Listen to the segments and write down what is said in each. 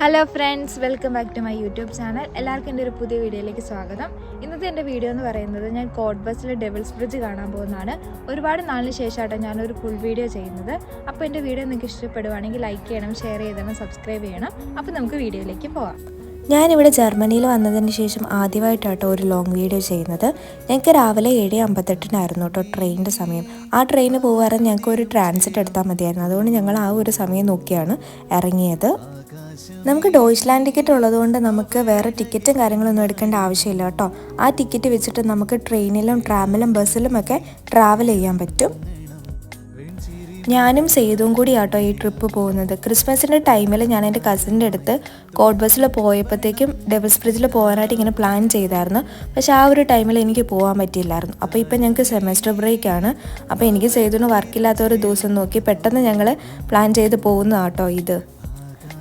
Hello friends, welcome back to my YouTube channel. എല്ലാവർക്കും എൻ്റെ ഒരു പുതിയ വീഡിയോയിലേക്ക് സ്വാഗതം. ഇന്നത്തെ എൻ്റെ വീഡിയോ എന്ന് പറയുന്നത് ഞാൻ കോട്ട് ബസ്സിൽ ഡെവിൾസ് ബ്രിഡ്ജ് കാണാൻ പോകുന്നതാണ്. ഒരുപാട് നാളിന് ശേഷമായിട്ടാണ് ഞാനൊരു ഫുൾ വീഡിയോ ചെയ്യുന്നത്. അപ്പോൾ എൻ്റെ വീഡിയോ നിങ്ങൾക്ക് ഇഷ്ടപ്പെടുവാണെങ്കിൽ ലൈക്ക് ചെയ്യണം, ഷെയർ ചെയ്യണം, സബ്സ്ക്രൈബ് ചെയ്യണം. അപ്പോൾ നമുക്ക് വീഡിയോയിലേക്ക് പോവാം. ഞാനിവിടെ ജർമ്മനിയിൽ വന്നതിന് ശേഷം ആദ്യമായിട്ടാട്ടോ ഒരു ലോങ് വീഡിയോ ചെയ്യുന്നത്. ഞങ്ങൾക്ക് രാവിലെ 7:58 കേട്ടോ ട്രെയിനിൻ്റെ സമയം. ആ ട്രെയിന് പോകാറ് ഞങ്ങൾക്ക് ഒരു ട്രാൻസിറ്റ് എടുത്താൽ മതിയായിരുന്നു. അതുകൊണ്ട് ഞങ്ങൾ ആ ഒരു സമയം നോക്കിയാണ് ഇറങ്ങിയത്. നമുക്ക് ഡോയ്ച്ച്ലാൻഡ് ടിക്കറ്റ് ഉള്ളതുകൊണ്ട് നമുക്ക് വേറെ ടിക്കറ്റും കാര്യങ്ങളൊന്നും എടുക്കേണ്ട ആവശ്യമില്ല കേട്ടോ. ആ ടിക്കറ്റ് വെച്ചിട്ട് നമുക്ക് ട്രെയിനിലും ട്രാമിലും ബസ്സിലും ഒക്കെ ട്രാവൽ ചെയ്യാൻ പറ്റും. ഞാനും സെയ്തും കൂടി ആട്ടോ ഈ ട്രിപ്പ് പോകുന്നത്. ക്രിസ്മസിൻ്റെ ടൈമിൽ ഞാൻ എൻ്റെ കസിൻ്റെ അടുത്ത് കോട്ട് ബസ്സിൽ പോയപ്പോഴത്തേക്കും ഡെവിൾസ് ബ്രിഡ്ജിൽ പോകാനായിട്ട് ഇങ്ങനെ പ്ലാൻ ചെയ്തായിരുന്നു. പക്ഷേ ആ ഒരു ടൈമിൽ എനിക്ക് പോകാൻ പറ്റിയില്ലായിരുന്നു. അപ്പോൾ ഇപ്പം ഞങ്ങൾക്ക് സെമസ്റ്റർ ബ്രേക്കാണ്. അപ്പോൾ എനിക്ക് സെയ്തിന് വർക്കില്ലാത്ത ഒരു ദിവസം നോക്കി പെട്ടെന്ന് ഞങ്ങൾ പ്ലാൻ ചെയ്ത് പോകുന്നതാട്ടോ ഇത്.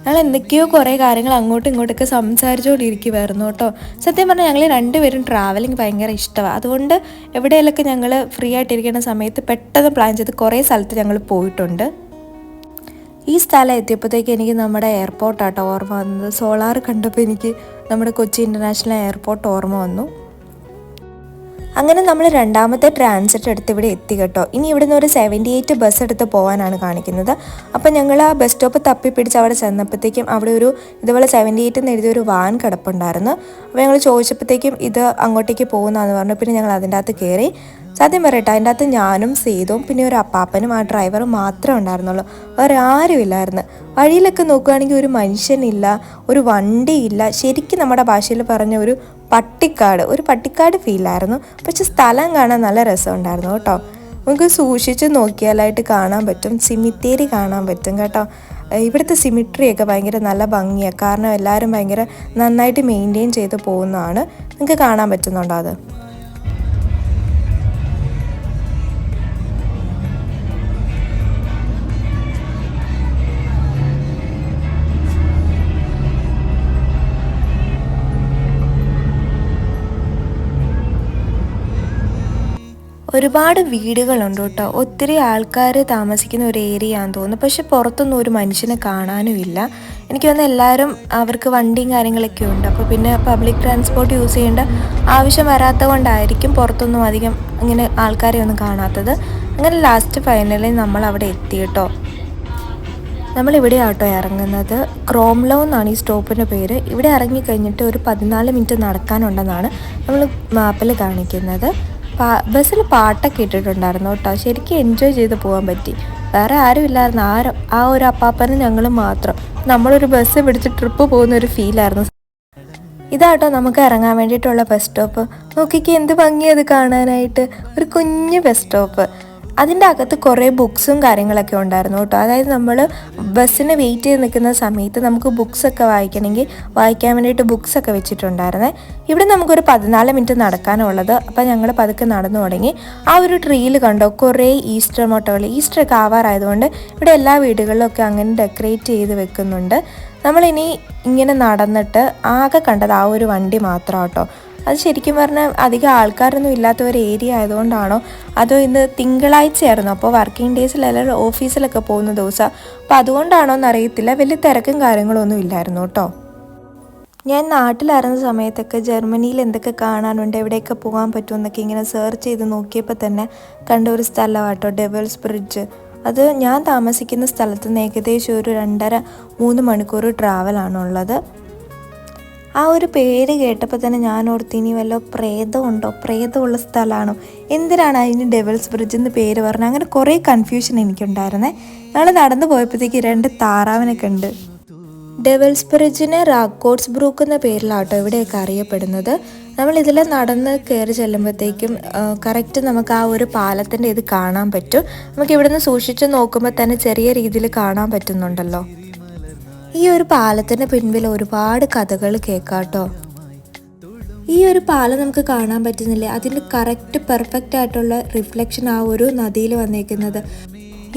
ഞങ്ങൾ എന്തൊക്കെയോ കുറേ കാര്യങ്ങൾ അങ്ങോട്ടും ഇങ്ങോട്ടൊക്കെ സംസാരിച്ചുകൊണ്ടിരിക്കുമായിരുന്നു കേട്ടോ. സത്യം പറഞ്ഞാൽ ഞങ്ങൾ രണ്ടുപേരും ട്രാവലിംഗ് ഭയങ്കര ഇഷ്ടമാണ്. അതുകൊണ്ട് എവിടെയെങ്കിലൊക്കെ ഞങ്ങൾ ഫ്രീ ആയിട്ടിരിക്കുന്ന സമയത്ത് പെട്ടെന്ന് പ്ലാൻ ചെയ്ത് കുറേ സ്ഥലത്ത് ഞങ്ങൾ പോയിട്ടുണ്ട്. ഈ സ്ഥലം എത്തിയപ്പോഴത്തേക്ക് എനിക്ക് നമ്മുടെ എയർപോർട്ടാട്ടോ ഓർമ്മ വന്നത്. സോളാർ കണ്ടപ്പോൾ എനിക്ക് നമ്മുടെ കൊച്ചി ഇൻ്റർനാഷണൽ എയർപോർട്ട് ഓർമ്മ വന്നു. അങ്ങനെ നമ്മൾ രണ്ടാമത്തെ ട്രാൻസിറ്റ് എടുത്ത് ഇവിടെ എത്തി കേട്ടോ. ഇനി ഇവിടുന്ന് ഒരു 78 ബസ് എടുത്ത് പോകാനാണ് കാണിക്കുന്നത്. അപ്പം ഞങ്ങൾ ആ ബസ് സ്റ്റോപ്പ് തപ്പിപ്പിടിച്ച് അവിടെ ചെന്നപ്പോഴത്തേക്കും അവിടെ ഒരു ഇതുപോലെ 78 എന്ന് എഴുതിയൊരു വാൻ കിടപ്പുണ്ടായിരുന്നു. അപ്പോൾ ഞങ്ങൾ ചോദിച്ചപ്പോഴത്തേക്കും ഇത് അങ്ങോട്ടേക്ക് പോകുന്നതെന്ന് പറഞ്ഞു. പിന്നെ ഞങ്ങൾ അതിൻ്റെ അകത്ത് കയറി. സത്യം പറയട്ടെ, അതിൻ്റെ അകത്ത് ഞാനും സെയ്തും പിന്നെ ഒരു അപ്പാപ്പനും ആ ഡ്രൈവറും മാത്രമേ ഉണ്ടായിരുന്നുള്ളൂ. വേറെ ആരും ഇല്ലായിരുന്നു. വഴിയിലൊക്കെ നോക്കുകയാണെങ്കിൽ ഒരു മനുഷ്യനില്ല, ഒരു വണ്ടിയില്ല. ശരിക്കും നമ്മുടെ ഭാഷയിൽ പറഞ്ഞ ഒരു പട്ടിക്കാട് ഫീലായിരുന്നു. പക്ഷെ സ്ഥലം കാണാൻ നല്ല രസമുണ്ടായിരുന്നു കേട്ടോ. നമുക്ക് സൂക്ഷിച്ച് നോക്കിയാലായിട്ട് കാണാൻ പറ്റും, സിമിത്തേരി കാണാൻ പറ്റും കേട്ടോ. ഇവിടുത്തെ സിമിട്രിയൊക്കെ ഭയങ്കര നല്ല ഭംഗിയാണ്. കാരണം എല്ലാവരും ഭയങ്കര നന്നായിട്ട് മെയിൻറ്റെയിൻ ചെയ്ത് പോകുന്നതാണ്. നിങ്ങൾക്ക് കാണാൻ പറ്റുന്നുണ്ടോ അത്? ഒരുപാട് വീടുകളുണ്ട് കേട്ടോ. ഒത്തിരി ആൾക്കാർ താമസിക്കുന്ന ഒരു ഏരിയ ആണെന്ന് തോന്നുന്നു. പക്ഷെ പുറത്തൊന്നും ഒരു മനുഷ്യനെ കാണാനും ഇല്ല. എനിക്ക് തോന്നുന്നു എല്ലാവരും അവർക്ക് വണ്ടിയും കാര്യങ്ങളൊക്കെ ഉണ്ട്. അപ്പോൾ പിന്നെ പബ്ലിക് ട്രാൻസ്പോർട്ട് യൂസ് ചെയ്യേണ്ട ആവശ്യം വരാത്തത് കൊണ്ടായിരിക്കും പുറത്തൊന്നും അധികം ഇങ്ങനെ ആൾക്കാരെ ഒന്നും കാണാത്തത്. അങ്ങനെ ലാസ്റ്റ് ഫൈനലി നമ്മൾ അവിടെ എത്തി കേട്ടോ. നമ്മളിവിടെ ആട്ടോ ഇറങ്ങുന്നത്. ക്രോംലോ എന്നാണ് ഈ സ്റ്റോപ്പിൻ്റെ പേര്. ഇവിടെ ഇറങ്ങിക്കഴിഞ്ഞിട്ട് ഒരു 14 മിനിറ്റ് നടക്കാനുണ്ടെന്നാണ് നമ്മൾ മാപ്പിൽ കാണിക്കുന്നത്. ബസ്സിൽ പാട്ടൊക്കെ ഇട്ടിട്ടുണ്ടായിരുന്നു കേട്ടോ. ശരിക്കും എൻജോയ് ചെയ്ത് പോകാൻ പറ്റി. വേറെ ആരും ഇല്ലായിരുന്നു. ആ ഒരു അപ്പാപ്പനും ഞങ്ങളും മാത്രം. നമ്മളൊരു ബസ് പിടിച്ച് ട്രിപ്പ് പോകുന്ന ഒരു ഫീലായിരുന്നു. ഇതാട്ടോ നമുക്ക് ഇറങ്ങാൻ വേണ്ടിയിട്ടുള്ള ബസ് സ്റ്റോപ്പ്. നോക്കിക്ക് എന്ത് ഭംഗിയത് കാണാനായിട്ട്. ഒരു കുഞ്ഞ് ബസ് സ്റ്റോപ്പ്. അതിൻ്റെ അകത്ത് കുറേ ബുക്സും കാര്യങ്ങളൊക്കെ ഉണ്ടായിരുന്നു കേട്ടോ. അതായത് നമ്മൾ ബസ്സിന് വെയിറ്റ് ചെയ്ത് നിൽക്കുന്ന സമയത്ത് നമുക്ക് ബുക്സൊക്കെ വായിക്കണമെങ്കിൽ വായിക്കാൻ വേണ്ടിയിട്ട് ബുക്സൊക്കെ വെച്ചിട്ടുണ്ടായിരുന്നേ. ഇവിടെ നമുക്കൊരു 14 മിനിറ്റ് നടക്കാനുള്ളത്. അപ്പോൾ ഞങ്ങൾ പതുക്കെ നടന്നു തുടങ്ങി. ആ ഒരു ട്രീയിൽ കണ്ടോ കുറേ ഈസ്റ്റർ മുട്ടകൾ. ഈസ്റ്ററൊക്കെ ആവാറായതുകൊണ്ട് ഇവിടെ എല്ലാ വീടുകളിലൊക്കെ അങ്ങനെ ഡെക്കറേറ്റ് ചെയ്ത് വെക്കുന്നുണ്ട്. നമ്മളിനി ഇങ്ങനെ നടന്നിട്ട് ആകെ കണ്ടത് ആ ഒരു വണ്ടി മാത്രം കേട്ടോ. അത് ശരിക്കും പറഞ്ഞാൽ അധികം ആൾക്കാരൊന്നും ഇല്ലാത്ത ഒരു ഏരിയ ആയതുകൊണ്ടാണോ അതോ ഇന്ന് തിങ്കളാഴ്ചയായിരുന്നു, അപ്പോൾ വർക്കിംഗ് ഡേയ്സിൽ എല്ലാവരും ഓഫീസിലൊക്കെ പോകുന്ന ദിവസമാണ്, അപ്പോൾ അതുകൊണ്ടാണോ എന്നറിയത്തില്ല. വലിയ തിരക്കും കാര്യങ്ങളൊന്നും ഇല്ലായിരുന്നു കേട്ടോ. ഞാൻ നാട്ടിലിറങ്ങുന്ന സമയത്തൊക്കെ ജർമ്മനിയിൽ എന്തൊക്കെ കാണാനുണ്ട്, എവിടെയൊക്കെ പോകാൻ പറ്റുമെന്നൊക്കെ ഇങ്ങനെ സെർച്ച് ചെയ്ത് നോക്കിയപ്പോൾ തന്നെ കണ്ട ഒരു സ്ഥലമാട്ടോ ഡെവിൾസ് ബ്രിഡ്ജ്. അത് ഞാൻ താമസിക്കുന്ന സ്ഥലത്ത് നിന്ന് ഏകദേശം ഒരു 2.5-3 മണിക്കൂർ ട്രാവലാണുള്ളത്. ആ ഒരു പേര് കേട്ടപ്പോൾ തന്നെ ഞാൻ ഓർത്ത് ഇനി വല്ല പ്രേതമുള്ള സ്ഥലമാണോ, എന്തിനാണ് അതിന് ഡെവിൾസ് ബ്രിഡ്ജ് എന്ന് പേര് പറഞ്ഞത്. അങ്ങനെ കുറേ കൺഫ്യൂഷൻ എനിക്കുണ്ടായിരുന്നേ. ഞങ്ങൾ നടന്നു പോയപ്പോഴത്തേക്ക് 2 താറാവിനൊക്കെ ഉണ്ട്. ഡെവിൾസ് ബ്രിഡ്ജിനെ റാക്കോട്സ് ബ്രൂക്ക് എന്ന പേരിലാട്ടോ ഇവിടെയൊക്കെ അറിയപ്പെടുന്നത്. നമ്മൾ ഇതിൽ നടന്ന് കയറി ചെല്ലുമ്പോഴത്തേക്കും കറക്റ്റ് നമുക്ക് ആ ഒരു പാലത്തിൻ്റെ ഇത് കാണാൻ പറ്റും. നമുക്ക് ഇവിടുന്ന് സൂക്ഷിച്ച് നോക്കുമ്പോൾ തന്നെ ചെറിയ രീതിയിൽ കാണാൻ പറ്റുന്നുണ്ടല്ലോ. ഈ ഒരു പാലത്തിന് പിൻപിൽ ഒരുപാട് കഥകൾ കേൾക്കാട്ടോ. ഈ ഒരു പാലം നമുക്ക് കാണാൻ പറ്റുന്നില്ലേ, അതിൽ കറക്റ്റ് പെർഫെക്റ്റ് ആയിട്ടുള്ള റിഫ്ലക്ഷൻ ആ ഒരു നദിയിൽ വന്നേക്കുന്നത്.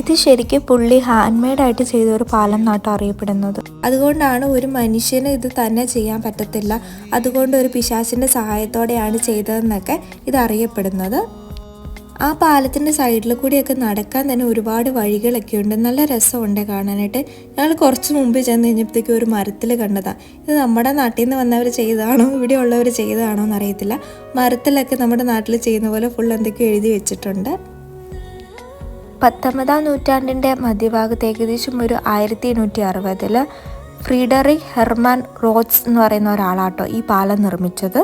ഇത് ശരിക്കും പുള്ളി ഹാൻഡ് മെയ്ഡായിട്ട് ചെയ്ത ഒരു പാലം എന്നാട്ടോ അറിയപ്പെടുന്നത്. അതുകൊണ്ടാണ് ഒരു മനുഷ്യന് ഇത് തന്നെ ചെയ്യാൻ പറ്റത്തില്ല, അതുകൊണ്ട് ഒരു പിശാചിൻ്റെ സഹായത്തോടെയാണ് ചെയ്തതെന്നൊക്കെ ഇത് അറിയപ്പെടുന്നത്. ആ പാലത്തിൻ്റെ സൈഡിൽ കൂടിയൊക്കെ നടക്കാൻ തന്നെ ഒരുപാട് വഴികളൊക്കെ ഉണ്ട്. നല്ല രസമുണ്ട് കാണാനായിട്ട്. ഞങ്ങൾ കുറച്ച് മുമ്പ് ചെന്ന് കഴിഞ്ഞപ്പോഴത്തേക്കും ഒരു മരത്തിൽ കണ്ടതാണ്. ഇത് നമ്മുടെ നാട്ടിൽ നിന്ന് വന്നവർ ചെയ്തതാണോ ഇവിടെ ഉള്ളവർ ചെയ്തതാണോ എന്നറിയത്തില്ല. മരത്തിലൊക്കെ നമ്മുടെ നാട്ടിൽ ചെയ്യുന്ന പോലെ ഫുൾ എന്തൊക്കെയോ എഴുതി വെച്ചിട്ടുണ്ട്. 19-ാം നൂറ്റാണ്ടിൻ്റെ മധ്യഭാഗത്ത് ഏകദേശം ഒരു 1860 ഫ്രീഡറിക് ഹെർമാൻ റോഡ്സ് എന്ന് പറയുന്ന ഒരാളാട്ടോ ഈ പാലം നിർമ്മിച്ചത്.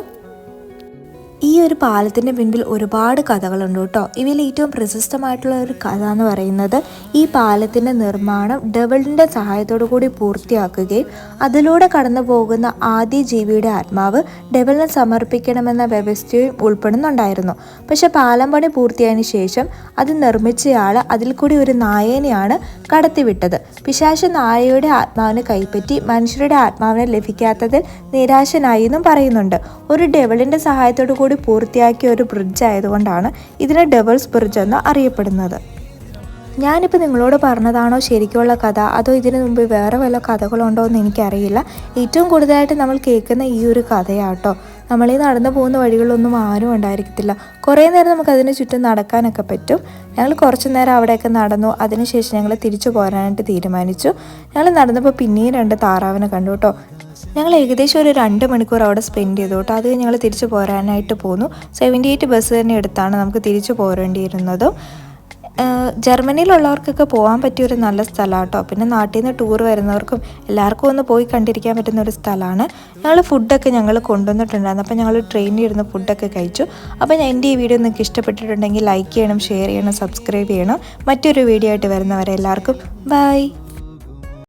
ഈ ഒരു പാലത്തിൻ്റെ പിന്നിൽ ഒരുപാട് കഥകളുണ്ട് കേട്ടോ. ഇവയിൽ ഏറ്റവും പ്രശസ്തമായിട്ടുള്ള ഒരു കഥ എന്ന് പറയുന്നത് ഈ പാലത്തിൻ്റെ നിർമ്മാണം ഡെവിളിൻ്റെ സഹായത്തോടു കൂടി പൂർത്തിയാക്കുകയും അതിലൂടെ കടന്നു പോകുന്ന ആദ്യ ജീവിയുടെ ആത്മാവ് ഡെവിളിനെ സമർപ്പിക്കണമെന്ന വ്യവസ്ഥയും ഉൾപ്പെടുന്നുണ്ടായിരുന്നു. പക്ഷെ പാലം പണി പൂർത്തിയായതിനു ശേഷം അത് നിർമ്മിച്ചയാൾ അതിൽ കൂടി ഒരു നായേനെയാണ് കടത്തിവിട്ടത്. പിശാച് നായയുടെ ആത്മാവിനെ കൈപ്പറ്റി മനുഷ്യരുടെ ആത്മാവിനെ ലഭിക്കാത്തതിൽ നിരാശനായി എന്നും പറയുന്നുണ്ട്. ഒരു ഡെവിളിൻ്റെ സഹായത്തോടു കൂടി പൂർത്തിയാക്കിയ ഒരു ബ്രിഡ്ജ് ആയതുകൊണ്ടാണ് ഇതിനെ ഡെവിൾസ് ബ്രിഡ്ജ് എന്ന് അറിയപ്പെടുന്നത്. ഞാനിപ്പോൾ നിങ്ങളോട് പറഞ്ഞതാണോ ശരിക്കുള്ള കഥ, അതോ ഇതിനു മുമ്പ് വേറെ വല്ല കഥകളുണ്ടോ എന്ന് എനിക്കറിയില്ല. ഏറ്റവും കൂടുതലായിട്ട് നമ്മൾ കേൾക്കുന്ന ഈ ഒരു കഥയാട്ടോ. നമ്മളീ നടന്നു പോകുന്ന വഴികളിലൊന്നും ആരും ഉണ്ടായിരിക്കത്തില്ല. കുറേ നേരം നമുക്കതിന് ചുറ്റും നടക്കാനൊക്കെ പറ്റും. ഞങ്ങൾ കുറച്ച് നേരം അവിടെയൊക്കെ നടന്നു. അതിനുശേഷം ഞങ്ങൾ തിരിച്ചു പോരാനായിട്ട് തീരുമാനിച്ചു. ഞങ്ങൾ നടന്നപ്പോൾ പിന്നെയും 2 താറാവിനെ കണ്ടു കേട്ടോ. ഞങ്ങൾ ഏകദേശം ഒരു 2 മണിക്കൂർ അവിടെ സ്പെൻഡ് ചെയ്തു കേട്ടോ. അത് ഞങ്ങൾ തിരിച്ചു പോരാനായിട്ട് പോന്നു. 78 ബസ് തന്നെ എടുത്താണ് നമുക്ക് തിരിച്ചു പോരേണ്ടിയിരുന്നതും. ജർമ്മനിയിലുള്ളവർക്കൊക്കെ പോകാൻ പറ്റിയൊരു നല്ല സ്ഥലമാണ് കേട്ടോ. പിന്നെ നാട്ടിൽ നിന്ന് ടൂർ വരുന്നവർക്കും എല്ലാവർക്കും ഒന്ന് പോയി കണ്ടിരിക്കാൻ പറ്റുന്ന ഒരു സ്ഥലമാണ്. ഫുഡൊക്കെ ഞങ്ങൾ കൊണ്ടുവന്നിട്ടുണ്ടായിരുന്നു. അപ്പോൾ ഞങ്ങൾ ട്രെയിനിൽ ഇരുന്ന് ഫുഡൊക്കെ കഴിച്ചു. അപ്പോൾ എൻ്റെ ഈ വീഡിയോ നിങ്ങൾക്ക് ഇഷ്ടപ്പെട്ടിട്ടുണ്ടെങ്കിൽ ലൈക്ക് ചെയ്യണം, ഷെയർ ചെയ്യണം, സബ്സ്ക്രൈബ് ചെയ്യണം. മറ്റൊരു വീഡിയോ ആയിട്ട് വരുന്നവരെ എല്ലാവർക്കും ബൈ.